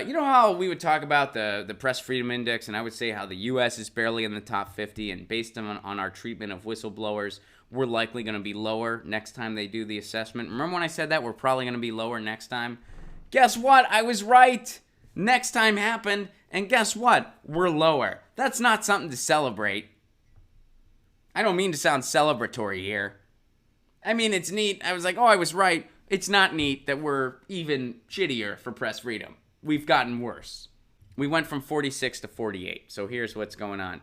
You know how we would talk about the press freedom index, and I would say how the U.S. is barely in the top 50, and based on our treatment of whistleblowers, we're likely going to be lower next time they do the assessment. Remember when I said that? We're probably going to be lower next time. Guess what? I was right. Next time happened, and guess what? We're lower. That's not something to celebrate. I don't mean to sound celebratory here. I mean, it's neat. I was like, oh, I was right. It's not neat that we're even shittier for press freedom. We've gotten worse. We went from 46 to 48. So here's what's going on.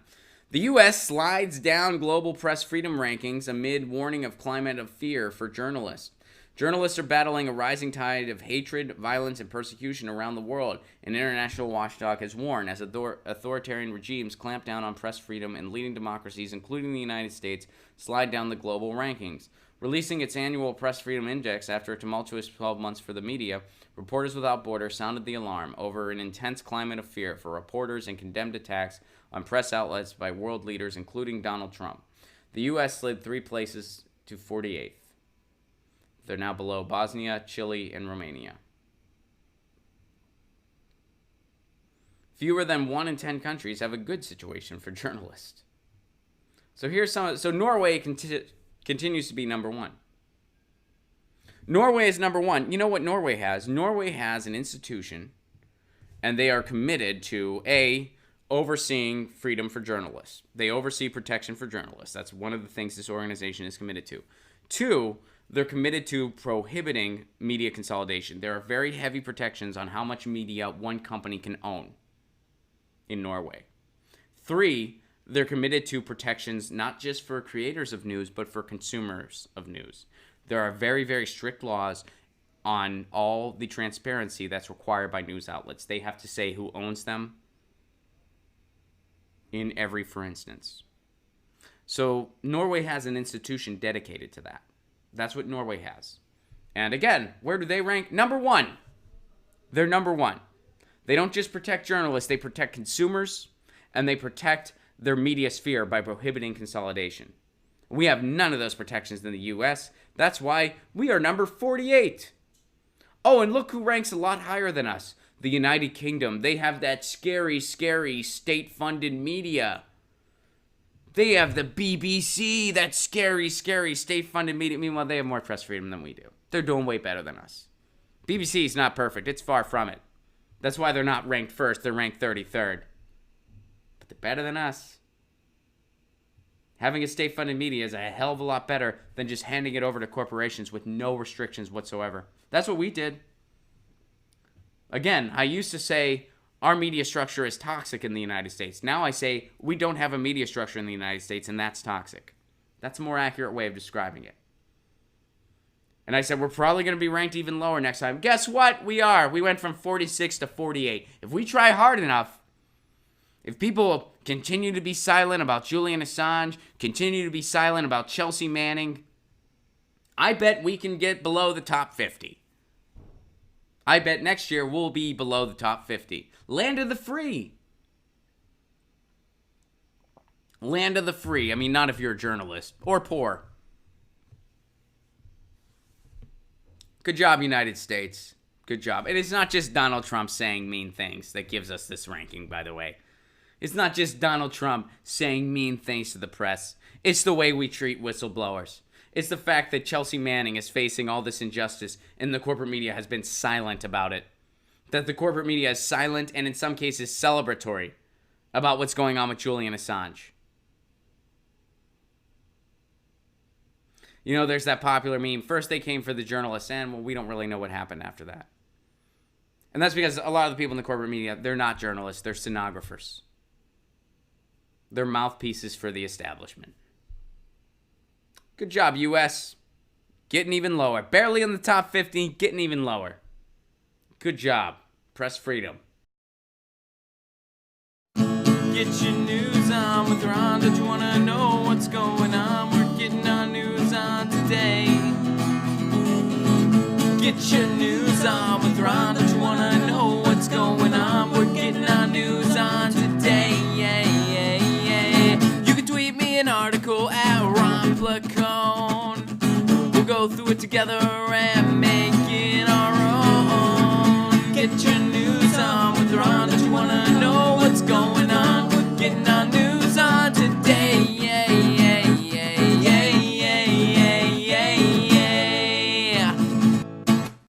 The U.S. slides down global press freedom rankings amid warning of climate of fear for journalists. Journalists are battling a rising tide of hatred, violence, and persecution around the world, an international watchdog has warned as authoritarian regimes clamp down on press freedom and leading democracies, including the United States, slide down the global rankings. Releasing its annual Press Freedom Index after a tumultuous 12 months for the media, Reporters Without Borders sounded the alarm over an intense climate of fear for reporters and condemned attacks on press outlets by world leaders, including Donald Trump. The U.S. slid 3 places to 48th. They're now below Bosnia, Chile, and Romania. Fewer than 1 in 10 countries have a good situation for journalists. So here's some. So Norway continues to be number 1. Norway is number 1. You know what Norway has? Norway has an institution, and they are committed to overseeing freedom for journalists. They oversee protection for journalists. That's one of the things this organization is committed to. 2, they're committed to prohibiting media consolidation. There are very heavy protections on how much media one company can own in Norway. 3, they're committed to protections not just for creators of news, but for consumers of news. There are very, very strict laws on all the transparency that's required by news outlets. They have to say who owns them in every for instance. So Norway has an institution dedicated to that. That's what Norway has. And again, where do they rank? Number 1. They're number 1. They don't just protect journalists, they protect consumers, and they protect their media sphere by prohibiting consolidation. We have none of those protections in the U.S. That's why we are number 48. Oh, and look who ranks a lot higher than us. The United Kingdom. They have that scary, scary state-funded media. They have the BBC, that scary, scary state-funded media. Meanwhile, they have more press freedom than we do. They're doing way better than us. BBC is not perfect. It's far from it. That's why they're not ranked first. They're ranked 33rd. But they're better than us. Having a state-funded media is a hell of a lot better than just handing it over to corporations with no restrictions whatsoever. That's what we did. Again, I used to say our media structure is toxic in the United States. Now I say we don't have a media structure in the United States, and that's toxic. That's a more accurate way of describing it. And I said we're probably going to be ranked even lower next time. Guess what? We are. We went from 46 to 48. If we try hard enough, if people continue to be silent about Julian Assange, continue to be silent about Chelsea Manning, I bet we can get below the top 50. I bet next year we'll be below the top 50. Land of the free. Land of the free. I mean, not if you're a journalist or poor. Good job, United States. Good job. And it's not just Donald Trump saying mean things that gives us this ranking, by the way. It's not just Donald Trump saying mean things to the press. It's the way we treat whistleblowers. It's the fact that Chelsea Manning is facing all this injustice and the corporate media has been silent about it. That the corporate media is silent and in some cases celebratory about what's going on with Julian Assange. You know, there's that popular meme. First they came for the journalists, and well, we don't really know what happened after that. And that's because a lot of the people in the corporate media, they're not journalists. They're stenographers. They're mouthpieces for the establishment. Good job, U.S. Getting even lower. Barely in the top 50, getting even lower. Good job. Press freedom. Get your news on with Ron. Don't you want to know what's going on? We're getting our news on today. Get your news on with Ron. Don't you want to know what's going on? We're getting our news on today. Yeah, yeah, yeah. You can tweet me an article at Ron Placone. We'll go through it together and make it our own. Get your